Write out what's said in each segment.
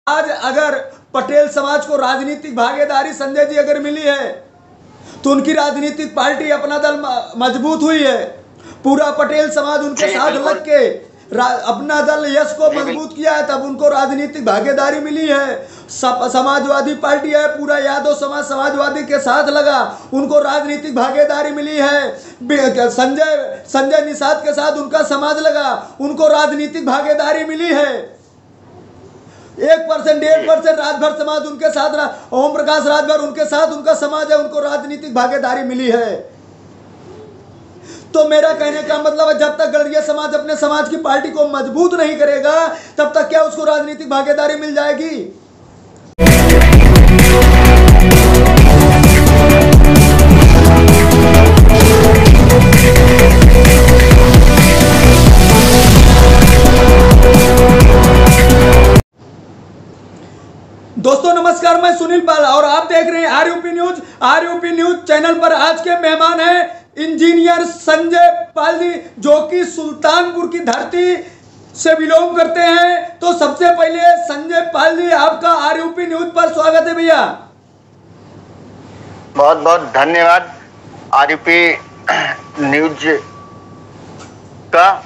आज अगर पटेल समाज को राजनीतिक भागीदारी संजय जी अगर मिली है तो उनकी राजनीतिक पार्टी अपना दल मजबूत हुई है। पूरा पटेल समाज उनके साथ लग के अपना दल यश को मजबूत किया है, तब उनको राजनीतिक भागीदारी मिली है। समाजवादी पार्टी है, पूरा यादव समाज समाजवादी के साथ लगा, उनको राजनीतिक भागीदारी मिली है। संजय निषाद के साथ उनका समाज लगा, उनको राजनीतिक भागीदारी मिली है। 1% 1.5% राजभर समाज उनके साथ रहा, ओम प्रकाश राजभर उनके साथ उनका समाज है, उनको राजनीतिक भागीदारी मिली है। तो मेरा कहने का मतलब है, जब तक गड़रिया समाज अपने समाज की पार्टी को मजबूत नहीं करेगा तब तक क्या उसको राजनीतिक भागीदारी मिल जाएगी। दोस्तों नमस्कार, मैं सुनील पाल और आप देख रहे हैं आरयूपी न्यूज। आरयूपी न्यूज चैनल पर आज के मेहमान हैं इंजीनियर संजय पाल जी, जो कि सुल्तानपुर की धरती से बिलोंग करते हैं। तो सबसे पहले संजय पाल जी, आपका आरयूपी न्यूज पर स्वागत है भैया। बहुत बहुत धन्यवाद आरयूपी न्यूज का,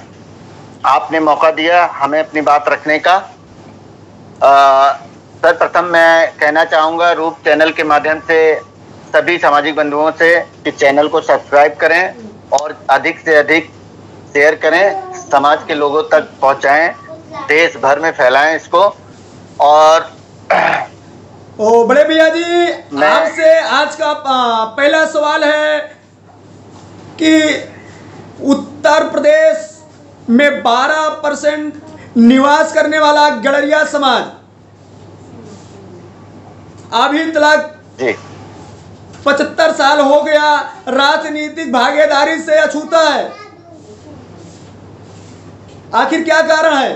आपने मौका दिया हमें अपनी बात रखने का। सर्वप्रथम मैं कहना चाहूँगा रूप चैनल के माध्यम से सभी सामाजिक बंधुओं से कि चैनल को सब्सक्राइब करें और अधिक से अधिक शेयर करें, समाज के लोगों तक पहुंचाएं, देश भर में फैलाएं इसको। और ओ बड़े भैया जी, आपसे आज का पहला सवाल है कि उत्तर प्रदेश में 12% निवास करने वाला गड़रिया समाज अभी तक 75 साल हो गया राजनीतिक भागीदारी से अछूता है। आखिर क्या कारण है?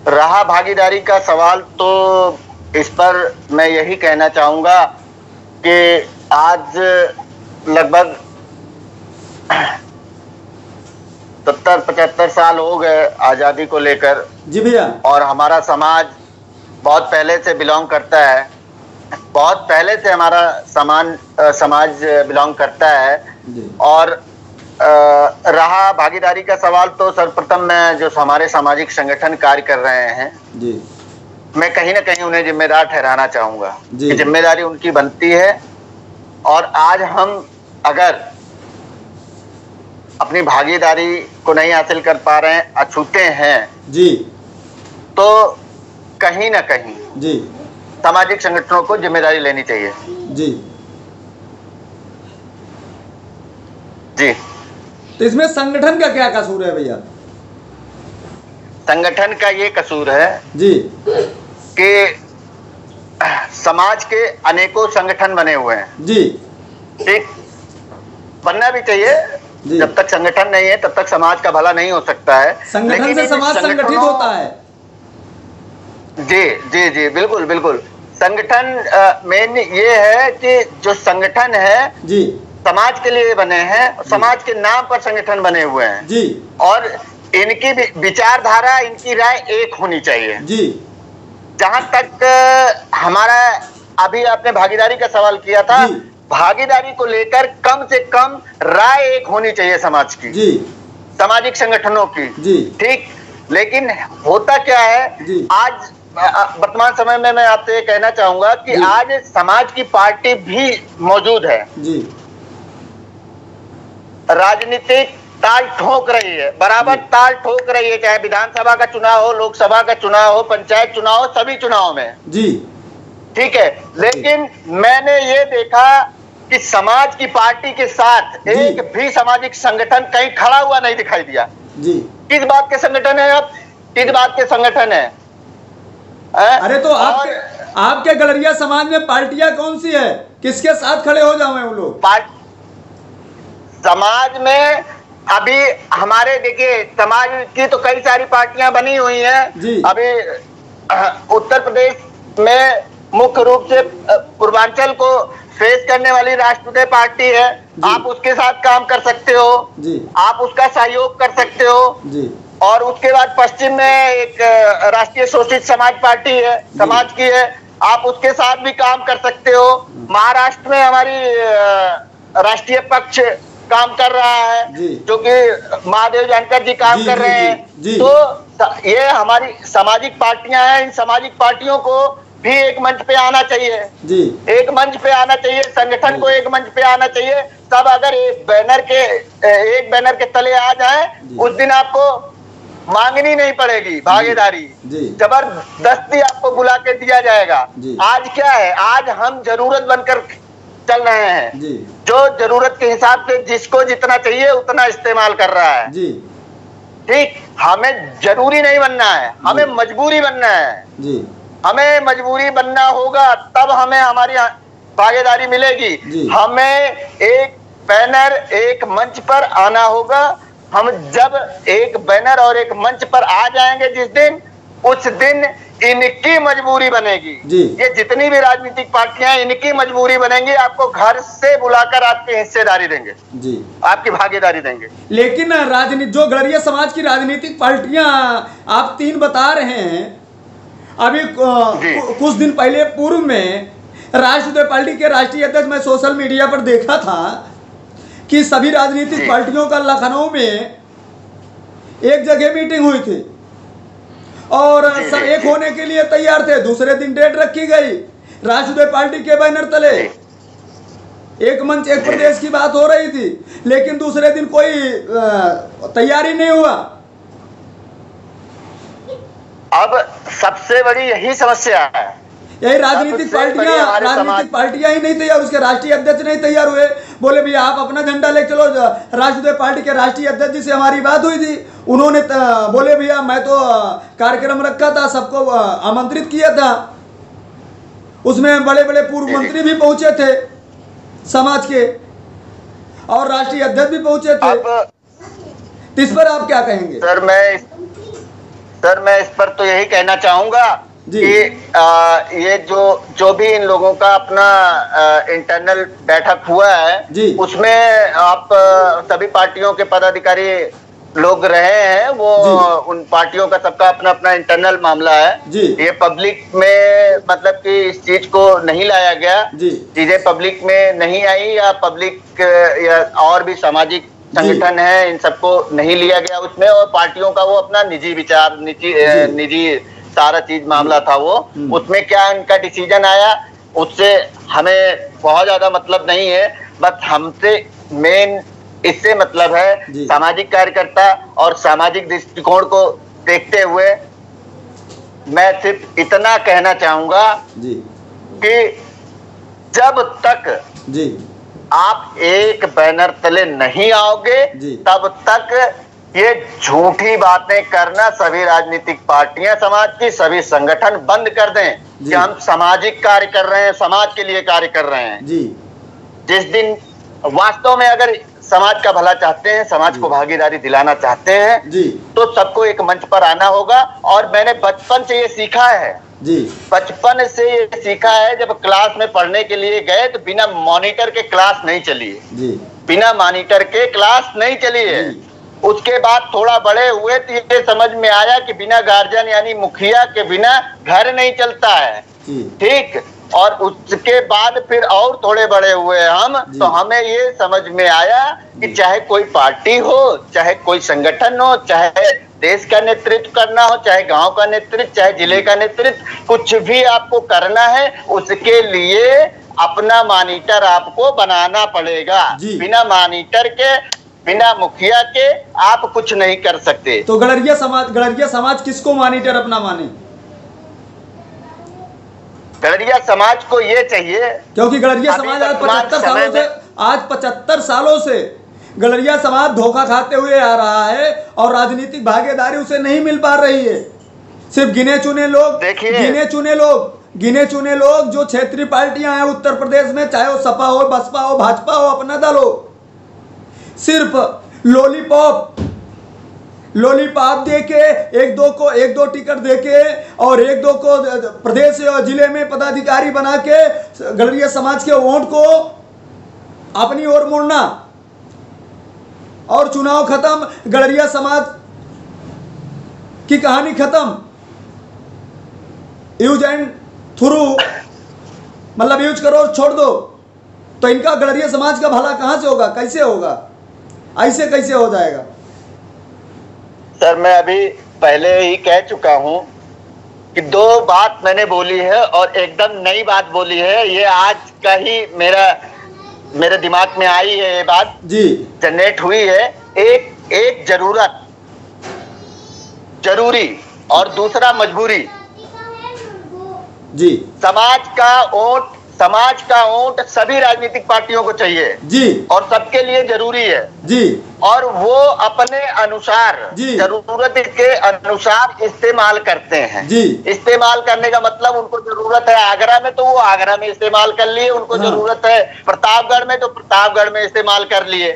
रहा भागीदारी का सवाल, तो इस पर मैं यही कहना चाहूंगा कि आज लगभग 70-75 साल हो गए आजादी को लेकर। जी भैया। और हमारा समाज बहुत पहले से बिलोंग करता है, बहुत पहले से हमारा समाज बिलोंग करता है। और रहा भागीदारी का सवाल, तो सर्वप्रथम मैं जो हमारे सामाजिक संगठन कार्य कर रहे हैं जी, मैं कहीं ना कहीं उन्हें जिम्मेदार ठहराना चाहूंगा कि जिम्मेदारी उनकी बनती है। और आज हम अगर अपनी भागीदारी को नहीं हासिल कर पा रहे हैं, अछूते हैं जी, तो कहीं ना कहीं जी सामाजिक संगठनों को जिम्मेदारी लेनी चाहिए। जी जी। तो इसमें संगठन का क्या कसूर है भैया? संगठन का ये कसूर है जी कि समाज के अनेकों संगठन बने हुए हैं जी, ठीक, बनना भी चाहिए। जब तक संगठन नहीं है तब तक समाज का भला नहीं हो सकता है। संगठन से समाज संगठित होता है। जी जी जी, बिल्कुल बिल्कुल। संगठन मेन ये है कि जो संगठन है जी समाज के लिए बने हैं, समाज के नाम पर संगठन बने हुए हैं जी, और इनकी विचारधारा, इनकी राय एक होनी चाहिए जी। जहां तक हमारा, अभी आपने भागीदारी का सवाल किया था, भागीदारी को लेकर कम से कम राय एक होनी चाहिए समाज की जी, सामाजिक संगठनों की जी, ठीक। लेकिन होता क्या है जी, आज वर्तमान समय में मैं आपसे ये कहना चाहूंगा कि आज समाज की पार्टी भी मौजूद है जी, राजनीतिक ताल ठोक रही है, बराबर ताल ठोक रही है, चाहे विधानसभा का चुनाव हो, लोकसभा का चुनाव हो, पंचायत चुनाव हो, सभी चुनाव में जी, ठीक है। लेकिन मैंने ये देखा कि समाज की पार्टी के साथ एक भी सामाजिक संगठन कहीं खड़ा हुआ नहीं दिखाई दिया जी। किस बात के संगठन है? अब किस बात के संगठन है? अरे तो आपके गड़रिया समाज में पार्टियां कौन सी है? किसके साथ खड़े हो जाए वो लोग? समाज में अभी हमारे, देखिए, समाज की तो कई सारी पार्टियां बनी हुई हैं। अभी उत्तर प्रदेश में मुख्य रूप से पूर्वांचल को फेस करने वाली राष्ट्रीय पार्टी है, आप उसके साथ काम कर सकते हो जी, आप उसका सहयोग कर सकते हो जी, और उसके बाद पश्चिम में एक राष्ट्रीय शोषित समाज पार्टी है, समाज की है, आप उसके साथ भी काम कर सकते हो। महाराष्ट्र में हमारी राष्ट्रीय पक्ष काम कर रहा है, जो कि महादेव जानकर जी काम कर रहे हैं। तो ये हमारी सामाजिक पार्टियां हैं, इन सामाजिक पार्टियों को भी एक मंच पे आना चाहिए, एक मंच पे आना चाहिए, संगठन को एक मंच पे आना चाहिए। सब अगर एक बैनर के तले आ जाए, उस दिन आपको मांगनी नहीं पड़ेगी भागीदारी, जबरदस्ती आपको बुला के दिया जाएगा। आज क्या है, आज हम जरूरत बनकर चल रहे हैं, जो जरूरत के हिसाब से जिसको जितना चाहिए उतना इस्तेमाल कर रहा है। ठीक, हमें जरूरी नहीं बनना है, हमें मजबूरी बनना है। हमें मजबूरी बनना होगा, तब हमें हमारी भागीदारी मिलेगी। हमें एक बैनर, एक मंच पर आना होगा। हम जब एक बैनर और एक मंच पर आ जाएंगे जिस दिन, उस दिन इनकी मजबूरी बनेगी। ये जितनी भी राजनीतिक पार्टियां, इनकी मजबूरी बनेंगी। आपको घर से बुलाकर आपकी हिस्सेदारी देंगे, आपकी भागीदारी देंगे। लेकिन जो गड़रिया समाज की राजनीतिक पार्टियां आप 3 बता रहे हैं, अभी कुछ दिन पहले पूर्व में राष्ट्रीय पार्टी के राष्ट्रीय अध्यक्ष, मैं सोशल मीडिया पर देखा था कि सभी राजनीतिक पार्टियों का लखनऊ में एक जगह मीटिंग हुई थी और सब एक होने के लिए तैयार थे। दूसरे दिन डेट रखी गई, राष्ट्रीय पार्टी के बैनर तले एक मंच एक प्रदेश की बात हो रही थी, लेकिन दूसरे दिन कोई तैयारी नहीं हुआ। अब सबसे बड़ी यही समस्या है, यही राजनीतिक पार्टियां ही नहीं तैयार, उसके राष्ट्रीय अध्यक्ष नहीं तैयार हुए। बोले भैया आप अपना झंडा ले चलो। राष्ट्रीय पार्टी के राष्ट्रीय अध्यक्ष जी से हमारी बात हुई थी, उन्होंने बोले भैया मैं तो कार्यक्रम रखा था, सबको आमंत्रित किया था, उसमें बड़े बड़े पूर्व मंत्री भी पहुंचे थे समाज के, और राष्ट्रीय अध्यक्ष भी पहुंचे थे। इस पर आप क्या कहेंगे? सर मैं इस पर तो यही कहना चाहूंगा कि ये जो भी इन लोगों का अपना इंटरनल बैठक हुआ है, उसमें आप सभी पार्टियों के पदाधिकारी लोग रहे हैं, वो उन पार्टियों का सबका अपना अपना इंटरनल मामला है। ये पब्लिक में मतलब कि इस चीज को नहीं लाया गया, चीजें पब्लिक में नहीं आई, या पब्लिक या और भी सामाजिक संगठन है, इन सबको नहीं लिया गया उसमें, और पार्टियों का वो अपना निजी विचार, निजी सारा चीज मामला था वो, उसमें क्या इनका डिसीजन आया उससे हमें बहुत ज्यादा मतलब नहीं है। बस हमसे मेन इससे मतलब है सामाजिक कार्यकर्ता और सामाजिक दृष्टिकोण को देखते हुए मैं सिर्फ इतना कहना चाहूंगा कि जब तक आप एक बैनर तले नहीं आओगे, तब तक ये झूठी बातें करना सभी राजनीतिक पार्टियां, समाज की सभी संगठन बंद कर दें कि हम सामाजिक कार्य कर रहे हैं, समाज के लिए कार्य कर रहे हैं। जिस दिन वास्तव में अगर समाज का भला चाहते हैं, समाज को भागीदारी दिलाना चाहते हैं, तो सबको एक मंच पर आना होगा। और मैंने बचपन से ये सीखा है, बचपन से ये सीखा है, जब क्लास में पढ़ने के लिए गए तो बिना मॉनिटर के क्लास नहीं चली है, बिना मॉनिटर के क्लास नहीं चली है। उसके बाद थोड़ा बड़े हुए तो ये समझ में आया कि बिना गार्जियन यानी मुखिया के बिना घर नहीं चलता है। ठीक, और उसके बाद फिर और थोड़े बड़े हुए हम, तो हमें ये समझ में आया कि चाहे कोई पार्टी हो, चाहे कोई संगठन हो, चाहे देश का नेतृत्व करना हो, चाहे गांव का नेतृत्व, चाहे जिले का नेतृत्व, कुछ भी आपको करना है, उसके लिए अपना मॉनिटर आपको बनाना पड़ेगा। बिना मॉनिटर के, बिना मुखिया के आप कुछ नहीं कर सकते। तो गड़रिया समाज किसको मॉनिटर अपना माने? गड़रिया समाज को ये चाहिए, क्योंकि गड़रिया समाज आज 75 सालों से गड़रिया समाज धोखा खाते हुए आ रहा है और राजनीतिक भागीदारी उसे नहीं मिल पा रही है। सिर्फ गिने चुने लोग जो क्षेत्रीय पार्टियां हैं उत्तर प्रदेश में, चाहे वो सपा हो, बसपा हो, भाजपा हो, अपना दल हो, सिर्फ लॉलीपॉप देके एक दो टिकट देके और एक दो को प्रदेश और जिले में पदाधिकारी बना के गड़रिया समाज के वोट को अपनी ओर मोड़ना और चुनाव खत्म, गड़रिया समाज कि कहानी खत्म, यूज एंड थ्रू, मतलब यूज करो और छोड़ दो। तो इनका गड़रिया समाज का भला कहां से होगा, कैसे होगा, ऐसे कैसे हो जाएगा? सर मैं अभी पहले ही कह चुका हूं कि 2 बात मैंने बोली है और एकदम नई बात बोली है। ये आज का ही मेरे दिमाग में आई है, ये बात जी जनरेट हुई है। एक जरूरत, जरूरी, और दूसरा मजबूरी। जी समाज का वोट सभी राजनीतिक पार्टियों को चाहिए जी, और सबके लिए जरूरी है जी, और वो अपने अनुसार, जरूरत के अनुसार इस्तेमाल करते हैं जी। इस्तेमाल करने का मतलब, उनको जरूरत है आगरा में तो वो आगरा में इस्तेमाल कर लिए, उनको जरूरत है प्रतापगढ़ में तो प्रतापगढ़ में इस्तेमाल कर लिए,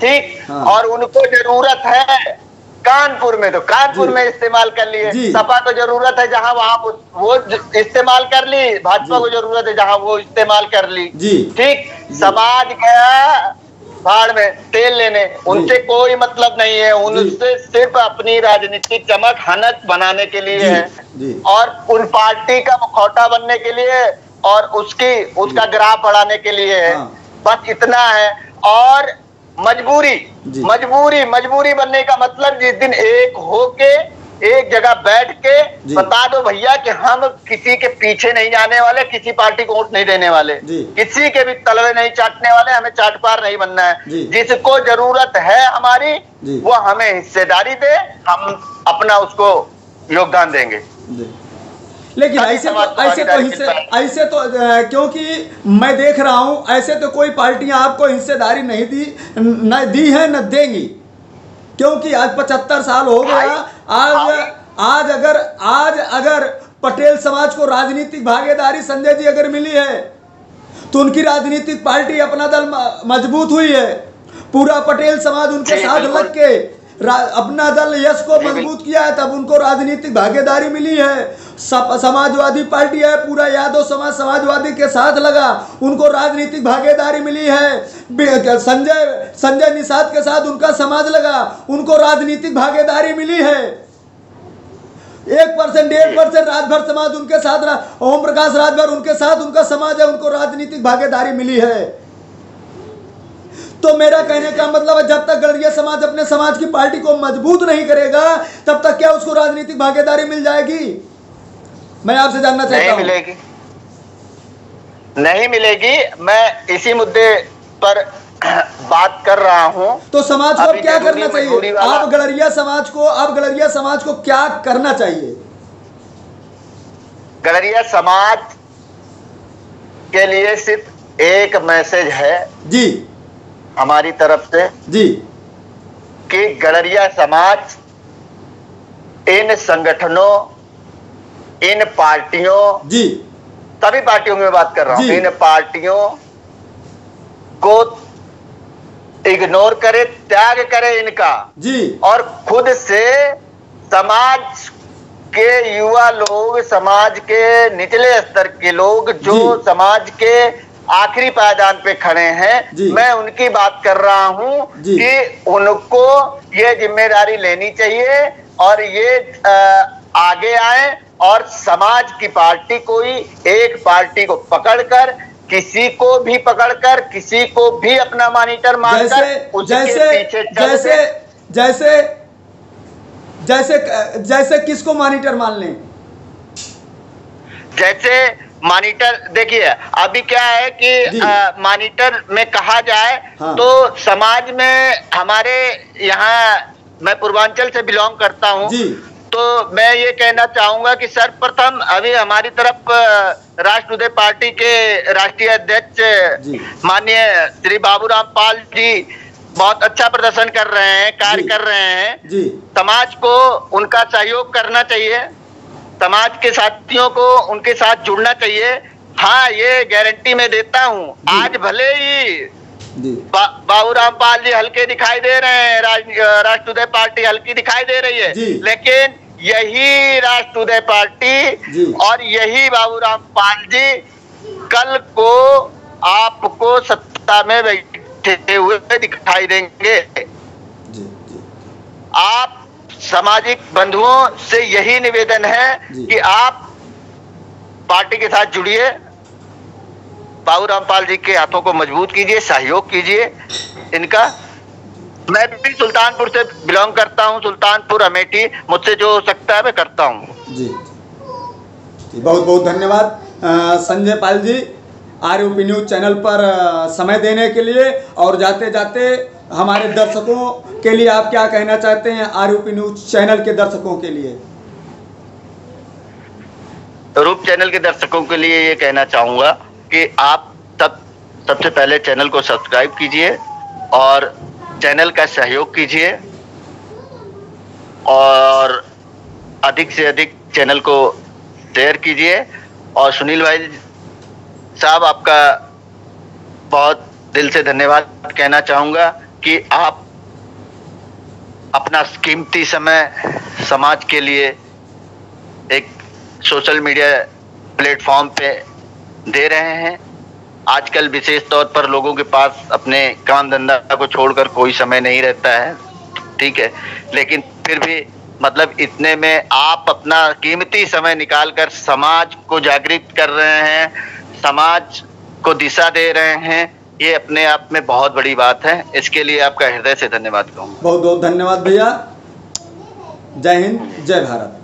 ठीक। और उनको जरूरत है कानपुर में तो कानपुर में इस्तेमाल कर लिए। सपा को जरूरत है जहां वहां वो इस्तेमाल कर ली, भाजपा को जरूरत है जहां वो इस्तेमाल कर ली, ठीक। समाज गया भाड़ में तेल लेने, उनसे कोई मतलब नहीं है, उनसे सिर्फ अपनी राजनीतिक चमक हनक बनाने के लिए है और उन पार्टी का मुखौटा बनने के लिए और उसका ग्राफ बढ़ाने के लिए है, बस इतना है। और मजबूरी बनने का मतलब जिस दिन एक होके एक जगह बैठ के बता दो भैया कि हम किसी के पीछे नहीं जाने वाले, किसी पार्टी को वोट नहीं देने वाले, किसी के भी तलवे नहीं चाटने वाले, हमें चाट पार नहीं बनना है। जिसको जरूरत है हमारी वो हमें हिस्सेदारी दे, हम अपना उसको योगदान देंगे। लेकिन ऐसे तो क्योंकि मैं देख रहा हूं ऐसे तो कोई पार्टियां आपको हिस्सेदारी नहीं दी है न देंगी, क्योंकि आज 75 साल हो गया। आज अगर पटेल समाज को राजनीतिक भागीदारी संजय जी अगर मिली है तो उनकी राजनीतिक पार्टी अपना दल मजबूत हुई है। पूरा पटेल समाज उनके साथ लग के अपना दल यश को मजबूत किया है, तब उनको राजनीतिक भागीदारी मिली है। समाजवादी पार्टी है, पूरा यादव समाज समाजवादी के साथ लगा, उनको राजनीतिक भागीदारी मिली है। संजय निषाद के साथ उनका समाज लगा, उनको राजनीतिक भागीदारी मिली है। 1% 1.5% राजभर समाज उनके साथ रहा, ओम प्रकाश राजभर उनके साथ उनका समाज है, उनको राजनीतिक भागीदारी मिली है। तो मेरा कहने का मतलब है जब तक गड़रिया समाज अपने समाज की पार्टी को मजबूत नहीं करेगा तब तक क्या उसको राजनीतिक भागीदारी मिल जाएगी? मैं आपसे जानना चाहता हूं। नहीं मिलेगी। मैं इसी मुद्दे पर बात कर रहा हूं। तो समाज को अब क्या करना चाहिए? आप गड़रिया समाज को क्या करना चाहिए? गड़रिया समाज के लिए सिर्फ एक मैसेज है जी हमारी तरफ से जी, कि गड़रिया समाज इन संगठनों, इन पार्टियों जी, सभी पार्टियों में बात कर रहा हूं, इन पार्टियों को इग्नोर करे, त्याग करे इनका जी, और खुद से समाज के युवा लोग, समाज के निचले स्तर के लोग जो समाज के आखिरी पायदान पे खड़े हैं, मैं उनकी बात कर रहा हूं कि उनको ये जिम्मेदारी लेनी चाहिए और ये आगे आए और समाज की पार्टी, कोई एक पार्टी को पकड़कर, किसी को भी पकड़कर, किसी को भी अपना मॉनिटर मानकर उसके पीछे जैसे किसको मॉनिटर मान लें? जैसे मॉनिटर, देखिए अभी क्या है कि मॉनिटर में कहा जाए तो समाज में हमारे यहाँ, मैं पूर्वांचल से बिलोंग करता हूँ, तो मैं ये कहना चाहूंगा कि सर्वप्रथम अभी हमारी तरफ राष्ट्रवादी पार्टी के राष्ट्रीय अध्यक्ष माननीय श्री बाबूराम पाल जी बहुत अच्छा प्रदर्शन कर रहे हैं, कार्य कर रहे हैं। समाज को उनका सहयोग करना चाहिए, समाज के साथियों को उनके साथ जुड़ना चाहिए। हाँ, ये गारंटी मैं देता हूँ, आज भले ही बाबूराम पाल जी हल्के दिखाई दे रहे हैं, राष्ट्रवादी पार्टी हल्की दिखाई दे रही है, लेकिन यही राष्ट्रवादी पार्टी और यही बाबूराम पाल जी कल को आपको सत्ता में बैठे हुए दिखाई देंगे। आप सामाजिक बंधुओं से यही निवेदन है कि आप पार्टी के साथ जुड़िए, बाबू रामपाल जी के हाथों को मजबूत कीजिए, सहयोग कीजिए इनका। मैं भी सुल्तानपुर से बिलोंग करता हूं, सुल्तानपुर अमेठी, मुझसे जो हो सकता है मैं करता हूं। जी, बहुत बहुत धन्यवाद संजय पाल जी, आरयूपी न्यूज चैनल पर समय देने के लिए। और जाते जाते हमारे दर्शकों के लिए आप क्या कहना चाहते हैं, आरयूपी न्यूज चैनल के दर्शकों के लिए? रूप चैनल के दर्शकों के लिए ये कहना चाहूंगा कि आप सबसे पहले चैनल को सब्सक्राइब कीजिए और चैनल का सहयोग कीजिए और अधिक से अधिक चैनल को शेयर कीजिए। और सुनील भाई साहब, आपका बहुत दिल से धन्यवाद कहना चाहूंगा कि आप अपना कीमती समय समाज के लिए एक सोशल मीडिया प्लेटफॉर्म पे दे रहे हैं। आजकल विशेष तौर पर लोगों के पास अपने काम धंधा को छोड़कर कोई समय नहीं रहता है, ठीक है, लेकिन फिर भी मतलब इतने में आप अपना कीमती समय निकालकर समाज को जागृत कर रहे हैं, समाज को दिशा दे रहे हैं, ये अपने आप में बहुत बड़ी बात है। इसके लिए आपका हृदय से धन्यवाद कहूँगा। बहुत बहुत धन्यवाद भैया। जय हिंद, जय भारत।